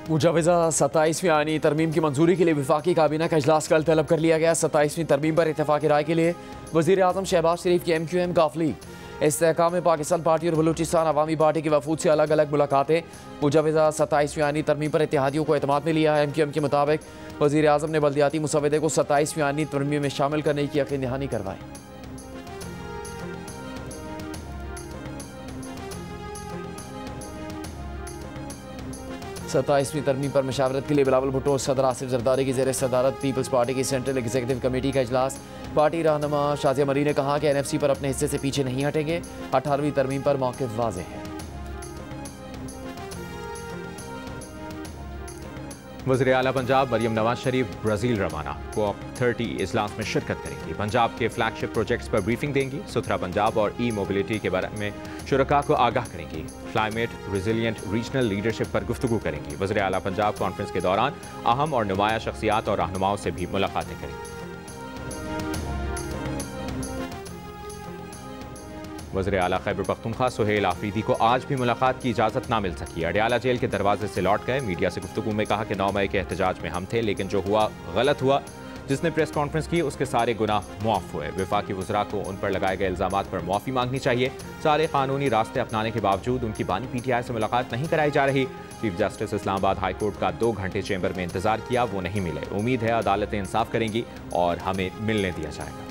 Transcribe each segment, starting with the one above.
मुजवज़ा 27वीं आईनी तरमीम की मंजूरी के लिए वफाकी काबीना का इजलास कल तलब कर लिया गया। 27वीं तरमीम पर इत्तफाक़ राय के लिए वज़ीर आज़म शहबाज शरीफ की MQM काफ़िली, इस्तेहकाम पाकिस्तान पार्टी और बलूचिस्तान अवामी पार्टी के वफूद से अलग अलग मुलाकातें। मुजवज़ा 27वीं आईनी तरमीम पर इत्तेहादियों को एतमाद में लिया है। MQM के मुताबिक वज़ीर आज़म ने बल्दियाती मुसवदे को 27वीं आईनी तरमीम में शामिल करने की यकीन दहानी करवाई। 27वीं तरमीम पर मशावरत के लिए बिलावल भुट्टो और सदर आसिफ जरदारी की ज़ेर सदारत पीपल्स पार्टी की सेंट्रल एग्जीक्यूटिव कमेटी का इजलास। पार्टी रहनुमा शाज़िया मरी ने कहा कि NFC पर अपने हिस्से से पीछे नहीं हटेंगे। 18वीं तरमीम पर मौक़िफ़ वाज़ेह है। वज़ीर आला पंजाब मरियम नवाज शरीफ ब्राज़ील रवाना। COP30 इजलास में शिरकत करेंगी। पंजाब के फ्लैगशिप प्रोजेक्ट्स पर ब्रीफिंग देंगी। सुथरा पंजाब और मोबिलिटी के बारे में शुरका को आगाह करेंगी। क्लाइमेट रिजिलियंट रीजनल लीडरशिप पर गुफ्तगू करेंगी। वज़ीर आला पंजाब कॉन्फ्रेंस के दौरान अहम और नुमाया शख्सियात और रहनुमाओं से भी मुलाकातें करेंगी। वज़ीर आला खैबर पख्तूनख्वा सुहेल आफरीदी को आज भी मुलाकात की इजाज़त ना मिल सकी। अडयाला जेल के दरवाजे से लौट गए। मीडिया से गुफ्तगू में कहा कि 9 मई के एहतजाज में हम थे, लेकिन जो हुआ गलत हुआ। जिसने प्रेस कॉन्फ्रेंस की उसके सारे गुनाह मुआफ़ हुए। वफाकी वज़रा को उन पर लगाए गए इल्ज़ामात पर मुआफ़ी मांगनी चाहिए। सारे कानूनी रास्ते अपनाने के बावजूद उनकी बानी PTI से मुलाकात नहीं कराई जा रही। Chief justice Islamabad high court का 2 घंटे चैम्बर में इंतजार किया, वो नहीं मिले। उम्मीद है अदालतें इंसाफ करेंगी और हमें मिलने दिया जाएगा।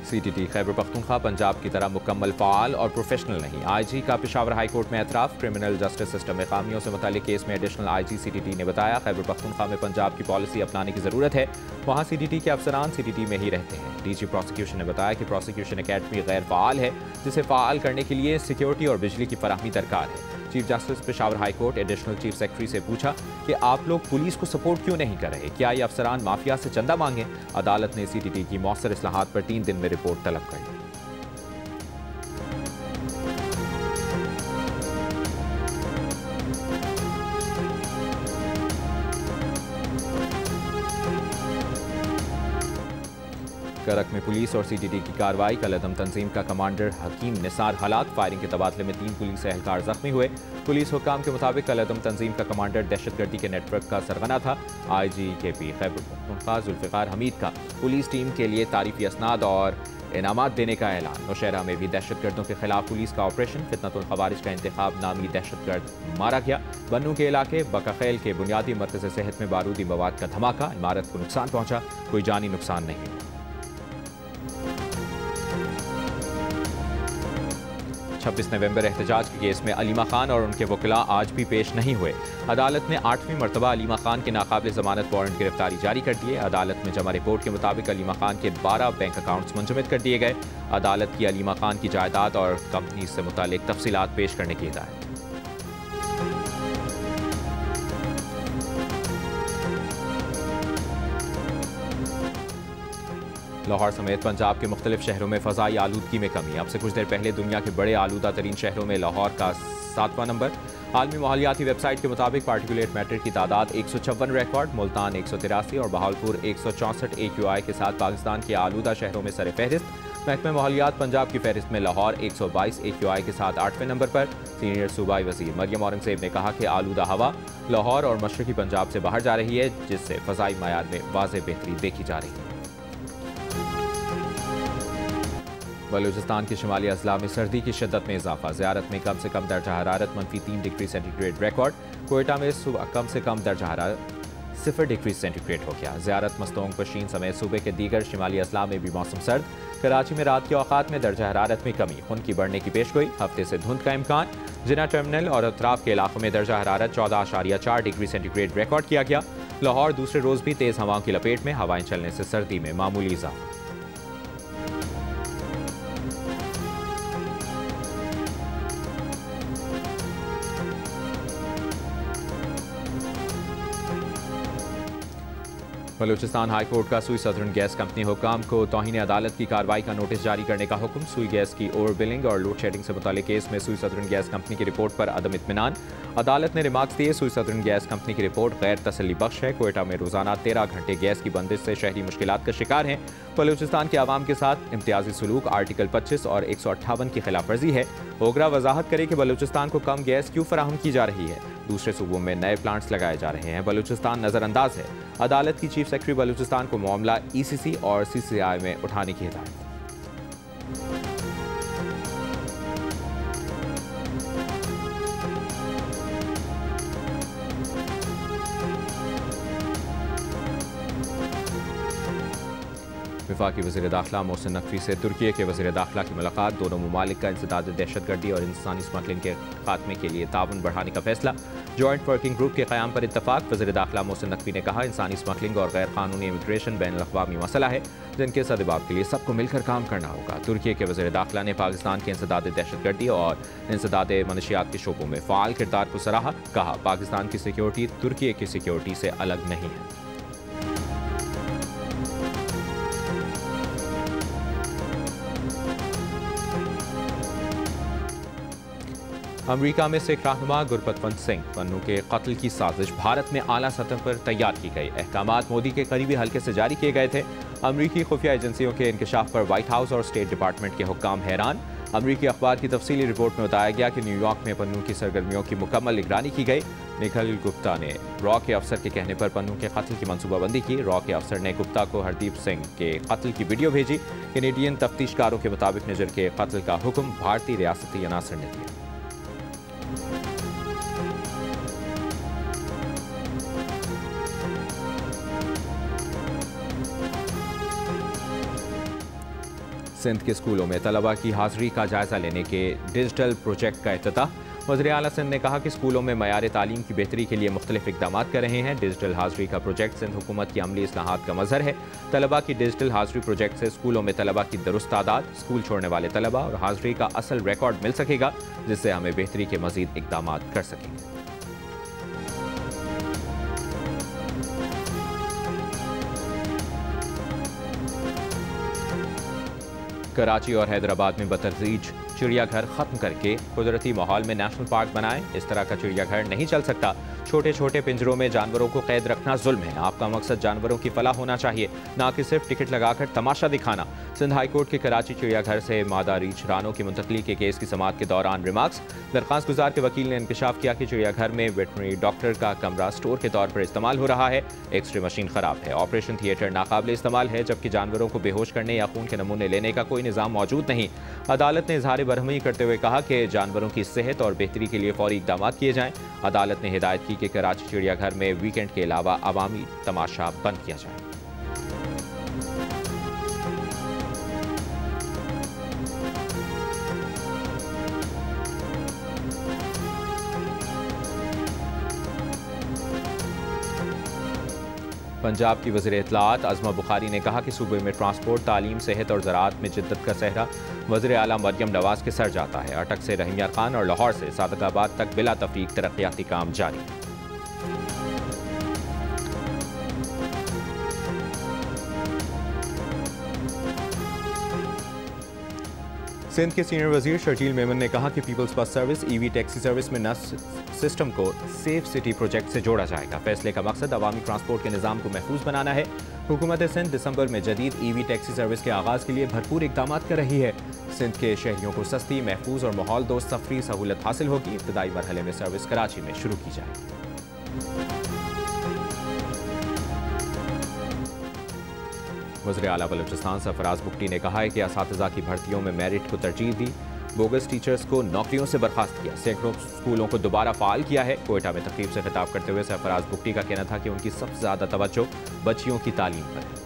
CTT खैबर पख्तूनख्वा पंजाब की तरह मुकम्मल फ़ाल और प्रोफेशनल नहीं। IG का पेशावर हाई कोर्ट में एतराफ़। क्रिमिनल जस्टिस सिस्टम में खामियों से मुताल्लिक़ केस में एडिशनल IG CTT ने बताया खैबर पख्तूनख्वा में पंजाब की पॉलिसी अपनाने की ज़रूरत है। वहाँ CTT के अफसरान CTT में ही रहते हैं। DG प्रोसिक्यूशन ने बताया कि प्रोसिक्यूशन अकेडमी गैर फ़ाल है, जिसे फ़ाल करने के लिए सिक्योरिटी और बिजली की फराहमी दरकार है। Chief justice Peshawar high court additional chief secretary से पूछा कि आप लोग पुलिस को सपोर्ट क्यों नहीं कर रहे? क्या ये अफसरान माफिया से चंदा मांगे? अदालत ने CTT की मौसर इस्लाहात पर 3 दिन में रिपोर्ट तलब कर ली। करक में पुलिस और CTT की कार्रवाई। कलअदम तंजीम का कमांडर हकीम निसार हलाक। फायरिंग के तबादले में 3 पुलिस एहलकार जख्मी हुए। पुलिस हुक्काम के मुताबिक कलअदम तंजीम का कमांडर दहशतगर्दी के नेटवर्क का सरगना था। IGKP खैबर पख्तूनख्वा जुल्फ़िकार हमीद का पुलिस टीम के लिए तारीफी असनाद और इनामात देने का ऐलान। नौशहरा में भी दहशतगर्दों के खिलाफ पुलिस का ऑपरेशन। फितनतुल खवारिज का इंतखाब नामी दहशतगर्द मारा गया। बन्नू के इलाके बकाखेल के बुनियादी मरकज़ सेहत में बारूदी मवाद का धमाका। इमारत को नुकसान पहुंचा, कोई जानी नुकसान नहीं हुआ। 26 नवंबर एहतजाज के केस में अलीमा खान और उनके वकीला आज भी पेश नहीं हुए। अदालत ने 8वीं मरतबा अलीमा खान के नाकाबिल ज़मानत वारंट गिरफ्तारी जारी कर दिए। अदालत में जमा रिपोर्ट के मुताबिक अलीमा खान के 12 बैंक अकाउंट्स मुंजमद कर दिए गए। अदालत की अलीमा खान की जायदाद और कंपनी से मुतालिक तफसीलात पेश करने की हिदायत। लाहौर समेत पंजाब के मुख्तलिफ शहरों में फ़ज़ाई आलूदगी में कमी। अब से कुछ देर पहले दुनिया के बड़े आलूदा तरीन शहरों में लाहौर का 7वां नंबर। आलमी माहौलियाती वेबसाइट के मुताबिक पार्टिकुलेट मैटर की तादाद 156 रिकॉर्ड। मुल्तान 183 और बहावलपुर 164 AQI के साथ पाकिस्तान के आलूदा शहरों में सर फहरिस्त। महकमा माहौलियात पंजाब की फहरिस्त में लाहौर 122 AQI के साथ 8वें नंबर पर। सीनियर सूबाई वज़ीर मरियम औरंगज़ेब ने कहा कि आलूदा हवा लाहौर और मशरक़ी पंजाब से बाहर जा रही है, जिससे फ़ज़ाई मयार में वाज़ेह बेहतरी देखी जा रही है। बलूचिस्तान के शिमाली अजला में सर्दी की शिद्दत में इजाफा। ज़ियारत में कम से कम दर्जा हरारत -3 डिग्री सेंटीग्रेड रिकॉर्ड। कोयटा में सुबह कम से कम दर्जा हरारत 0 डिग्री सेंटीग्रेड हो गया। ज़ियारत मस्तोंग पशीन समेत सूबे के दीगर शिमाली अजला में भी मौसम सर्द। कराची में रात के औकात में दर्जा हरारत में कमी, खुन की बढ़ने की पेशगोई। हफ्ते से धुंध का इम्कान। जिना टर्मिनल और अतराफ के इलाकों में दर्जा हरारत 14.4 डिग्री सेंटीग्रेड रिकॉर्ड किया गया। लाहौर दूसरे रोज़ भी तेज़ हवाओं की लपेट में। हवाएं चलने से सर्दी में मामूली इजाफा। बलूचिस्तान हाई कोर्ट का सुई सदर्न गैस कंपनी हुकाम को तौहीन अदालत की कार्रवाई का नोटिस जारी करने का हुक्म। सुई गैस की ओवर बिलिंग और लोड शेडिंग से मुताल्लिक केस में सुई सदर्न गैस कंपनी की रिपोर्ट पर अदम इत्मीनान। अदालत ने रिमार्क्स दिए, सुई सदर्न गैस कंपनी की रिपोर्ट गैर तसल्ली बख्श है। कोयटा में रोजाना 13 घंटे गैस की बंदिश से शहरी मुश्किलात का शिकार हैं। बलूचिस्तान के आवाम के साथ इम्तियाजी सलूक आर्टिकल 25 और 158 की खिलाफ वर्जी है। ओगरा वजाहत करे कि बलूचिस्तान को कम गैस क्यों फराहम की जा रही है। दूसरे सूबों में नए प्लांट्स लगाए जा रहे हैं। बलूचिस्तान नजरअंदाज है। अदालत की चीफ सेक्रेटरी बलूचिस्तान को मामला ECC और CCI में उठाने की हिदायत। वफाकी वज़ीर दाखिला मोहसिन नकवी से तुर्की के वज़ीर दाखिला की मुलाकात। दोनों ममालिक का इंसदाद दहशतगर्दी और इंसानी स्मगलिंग के खात्मे के लिए ताउन बढ़ाने का फैसला। जॉइंट वर्किंग ग्रुप के क़याम पर इत्तफाक। वज़ीर दाखिला मोहसिन नकवी ने कहा, इंसानी स्मगलिंग और गैर कानूनी इमिग्रेशन बैन अल-अक़वामी मसला है जिनके सद्भाव के लिए सबको मिलकर काम करना होगा। तुर्की के वज़ीर दाखिला ने पाकिस्तान के इंसदाद दहशतगर्दी और इंसदाद मनशियात के शोबों में फ़ाल किरदार को सराहा। कहा, पाकिस्तान की सिक्योरिटी तुर्की की सिक्योरिटी से अलग नहीं है। अमेरिका में सिख रहनुमा गुरबख्श सिंह पन्नू के कत्ल की साजिश भारत में आला सतह पर तैयार की गई। अहकामात मोदी के करीबी हल्के से जारी किए गए थे। अमेरिकी खुफिया एजेंसियों के इंकशाफ पर व्हाइट हाउस और स्टेट डिपार्टमेंट के हुक्काम हैरान। अमेरिकी अखबार की तफसीली रिपोर्ट में बताया गया कि न्यूयॉर्क में पन्नू की सरगर्मियों की मुकम्मल निगरानी की गई। निखिल गुप्ता ने रॉ के अफसर के कहने पर पन्नू के कत्ल की मनसूबाबंदी की। रॉ के अफसर ने गुप्ता को हरदीप सिंह के कत्ल की वीडियो भेजी। कैनेडियन तफ्तीशकारों के मुताबिक निजर के कत्ल का हुक्म भारतीय रियासती अनासर ने दिया। सिंध के स्कूलों में तलबा की हाजिरी का जायजा लेने के डिजिटल प्रोजेक्ट का इफ्तिताह। वज़ीर आला सिंध ने कहा कि स्कूलों में मयार तालीम की बेहतरी के लिए मुख्तलिफ इक़दाम कर रहे हैं। डिजिटल हाजिरी का प्रोजेक्ट सिंध हुकूमत की अमली इस्लाहात का मज़हर है। तलबा की डिजिटल हाजिरी प्रोजेक्ट से स्कूलों में तलबा की दुरुस्त तादाद, स्कूल छोड़ने वाले तलबा और हाजिरी का असल रिकॉर्ड मिल सकेगा, जिससे हमें बेहतरी के मज़ीद इक़दाम कर सकेंगे। कराची और हैदराबाद में बतदरीज चिड़ियाघर खत्म करके कुदरती माहौल में नेशनल पार्क बनाएं। इस तरह का चिड़ियाघर नहीं चल सकता। छोटे छोटे पिंजरों में जानवरों को कैद रखना जुल्म है। आपका मकसद जानवरों की फलाह होना चाहिए, ना कि सिर्फ टिकट लगाकर तमाशा दिखाना। सिंध हाई कोर्ट के कराची चिड़ियाघर से मादा रीछ रानों की मुंतकली के केस की समाअत के दौरान रिमार्क्स। दरख्वास्त गुजार के वकील ने इंकशाफ किया कि चिड़ियाघर में वेटरनरी डॉक्टर का कमरा स्टोर के तौर पर इस्तेमाल हो रहा है। एक्सरे मशीन खराब है, ऑपरेशन थिएटर नाकाबिल इस्तेमाल है, जबकि जानवरों को बेहोश करने या खून के नमूने लेने का कोई निज़ाम मौजूद नहीं। अदालत ने इजहार बरहमी करते हुए कहा कि जानवरों की सेहत और बेहतरी के लिए फौरी इक़दाम किए जाएं। अदालत ने हिदायत की कि कराची चिड़ियाघर में वीकेंड के अलावा अवामी तमाशा बंद किया जाए। पंजाब की वज़ीर इत्तलाआत अज़मा बुखारी ने कहा कि सूबे में ट्रांसपोर्ट, तालीम, सेहत और ज़राअत में जिद्दत का सहरा वज़ीर आला मरियम नवाज़ के सर जाता है। अटक से रहीम यार खान और लाहौर से सादकाबाद तक बिला तफरीक तरक्याती काम जारी। सिंध के सीनियर वजीर शर्जील मेमन ने कहा कि peoples bus service EV taxi service में नस सिस्टम को सेफ सिटी प्रोजेक्ट से जोड़ा जाएगा। फैसले का मकसद अवामी ट्रांसपोर्ट के निज़ाम को महफूज बनाना है। हुकूमत सिंध दिसंबर में जदीद EV टैक्सी सर्विस के आगाज़ के लिए भरपूर इक़दाम कर रही है। सिंध के शहरियों को सस्ती, महफूज और माहौल दोस्त सफरी सहूलत हासिल होगी। इब्तदाई मरहले में सर्विस कराची में शुरू की जाएगी। वज़ीर आला बलूचिस्तान सरफराज बुगटी ने कहा है कि असातिज़ा की भर्तियों में मेरिट को तरजीह दी, बोगस टीचर्स को नौकरियों से बर्खास्त किया, सैकड़ों स्कूलों को दोबारा फाल किया है। कोयटा में तकरीब से खिताब करते हुए सरफराज बुगटी का कहना था कि उनकी सबसे ज़्यादा तवज्जो बच्चियों की तालीम पर है।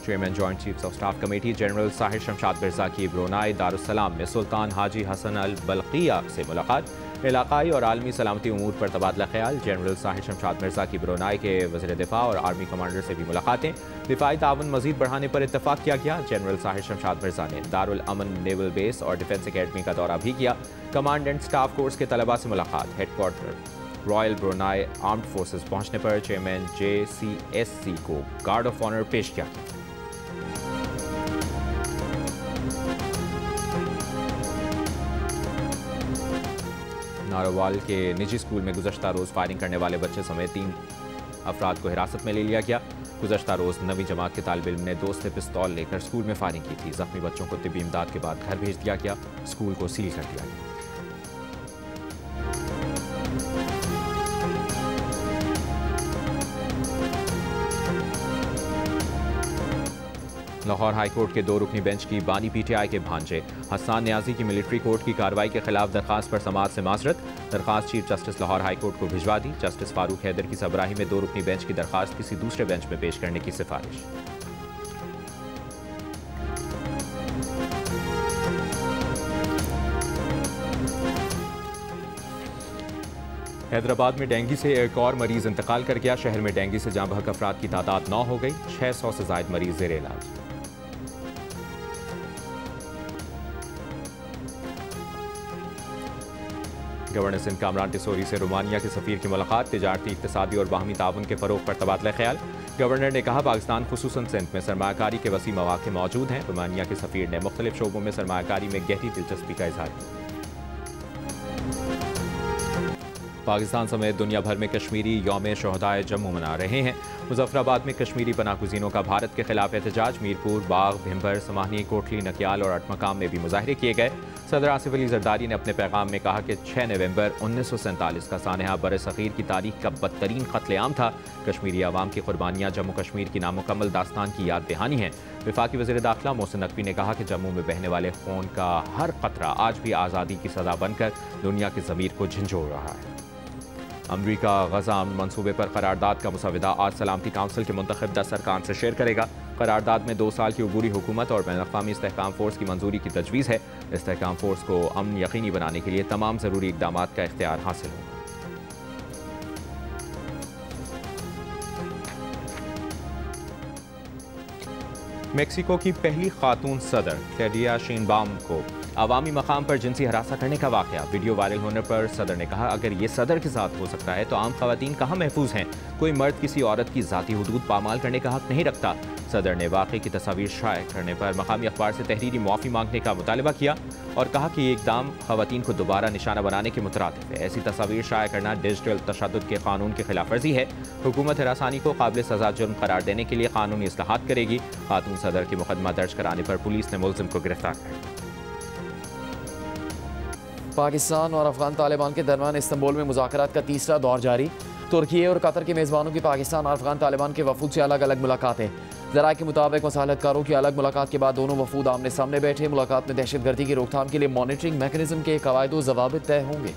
Chairman joint chiefs of staff committee general Sahir Shamshad Mirza की ब्रुनाई दारुस्सलाम में सुल्तान हाजी हसन अल बल्किया से मुलाकात। इलाकाई और आलमी सलामती उमूर पर तबादला ख्याल। जनरल साहिर शमशाद मिर्जा की ब्रुनाई के वज़ीर दिफा और आर्मी कमांडर से भी मुलाकातें। दिफाई ताउन मजीद बढ़ाने पर इत्तफाक किया गया। जनरल साहिर शमशाद मिर्जा ने दारुल अमन नेवल बेस और डिफेंस अकेडमी का दौरा भी किया। कमांड एंड स्टाफ कोर्स के तलबा से मुलाकात। Headquarter royal Brunei armed forces पहुंचने पर चेयरमैन JCSC को गार्ड ऑफ ऑनर पेश किया। नारोवाल के निजी स्कूल में गुज़श्ता रोज़ फायरिंग करने वाले बच्चे समेत 3 अफराद को हिरासत में ले लिया गया। गुज़श्ता रोज़ 9वीं जमात के तालिब इल्म ने दोस्त से पिस्तौल लेकर स्कूल में फायरिंग की थी। जख्मी बच्चों को तिब्बी इमदाद के बाद घर भेज दिया गया। स्कूल को सील कर दिया गया। लाहौर हाई कोर्ट के 2 रुकनी बेंच की बानी PTI के भांजे हसन न्याजी की मिलिट्री कोर्ट की कार्रवाई के खिलाफ दरखास्त पर समाअत से माजरत। दरखास्त chief justice Lahore high court को भिजवा दी। जस्टिस फारूक हैदर की सबराही में 2 रुकनी बेंच की दरखास्त किसी दूसरे बेंच में पेश करने की सिफारिश। हैदराबाद में डेंगू से एक और मरीज इंतकाल कर गया। शहर में डेंगू से जाँ बहक अफराद की तादाद 9 हो गई। 600 से ज्यादा मरीज ज़ेर इलाज। गवर्नर सिंध कामरान टिसोरी से रोमानिया के सफीर की मुलाकात। तिजारती, इक्तिसादी और बाहमी ताउन के फरोग पर तबादला ख्याल। गवर्नर ने कहा पाकिस्तान खुसूसन सिंध में सरमायाकारी के वसी मौके मौजूद हैं। रोमानिया के सफीर ने मुख्तलिफ शोबों में सरमायाकारी में गहरी दिलचस्पी का इजहार किया। पाकिस्तान समेत दुनिया भर में कश्मीरी यौम शोहदाए जम्मू मना रहे हैं। मुजफ्फराबाद में कश्मीरी पनाहगुज़ीनों का भारत के खिलाफ एहतजाज। मीरपुर, बाग, भिम्बर, समाहनी, कोटली, नकियाल और अटमकाम में भी मुजाहरे किए गए। सदर आसिफ अली जरदारी ने अपने पैगाम में कहा कि 6 नवंबर 1947 का सानहा बर-ए-सग़ीर की तारीख का बदतरीन कत्लेआम था। कश्मीरी अवाम की कुर्बानियाँ जम्मू कश्मीर की नामुकम्मल दास्तान की याद दहानी है। वफाकी वज़ीर दाखिला मोहसिन नकवी ने कहा कि जम्मू में बहने वाले खून का हर कतरा आज भी आज़ादी की सदा बनकर दुनिया की ज़मीर को झंझोड़ रहा है। अमरीका गजा मंसूबे पर करारदाद का मुसविदा आज सलामती काउंसिल के मुंतखब 10 अरकान से शेयर करेगा। करारदाद में 2 साल की अबूरी हुकूमत और बैनुल-अक़वामी इस्तेहकाम फोर्स की मंजूरी की तजवीज़ है। इस्तेहकाम फोर्स को अमन यकीनी बनाने के लिए तमाम ज़रूरी इक़दामात का इख्तियार हासिल होगा। मेक्सिको की पहली खातून सदर क्लॉडिया शेइनबाउम को अवामी मकाम पर जिनसी हरासा करने का वाक़या वीडियो वायरल होने पर सदर ने कहा अगर ये सदर के साथ हो सकता है तो आम खवातीन कहाँ महफूज हैं। कोई मर्द किसी औरत की ज़ाती हुदूद पामाल करने का हक नहीं रखता। सदर ने वाक़े की तस्वीर शाये करने पर मकामी अखबार से तहरीरी मुआफ़ी मांगने का मुतालबा किया और कहा कि ये इक़दाम खवातीन को दोबारा निशाना बनाने के मुतरादिफ है। ऐसी तस्वीर शाये करना डिजिटल तशद्दुद के कानून की खिलाफ वर्जी है। हुकूमत हरासानी को काबिल सज़ा जुर्म करार देने के लिए कानूनी इस्लाहात करेगी। खातून सदर की मुकदमा दर्ज कराने पर पुलिस ने मुलज़िम को गिरफ्तार कर लिया। पाकिस्तान और अफगान तालिबान के दरमियान इस्तांबुल में मुज़ाकरात का तीसरा दौर जारी। तुर्की और कतर के मेज़बानों की पाकिस्तान और अफगान तालिबान के वफूद से अलग अलग मुलाकातें। ज़राए के मुताबिक मसालतकारों की अलग मुलाकात के बाद दोनों वफूद आमने सामने बैठे। मुलाकात में दहशतगर्दी की रोकथाम के लिए मॉनिटरिंग मैकेनिज्म के कवायद व ज़वाबित तय होंगे।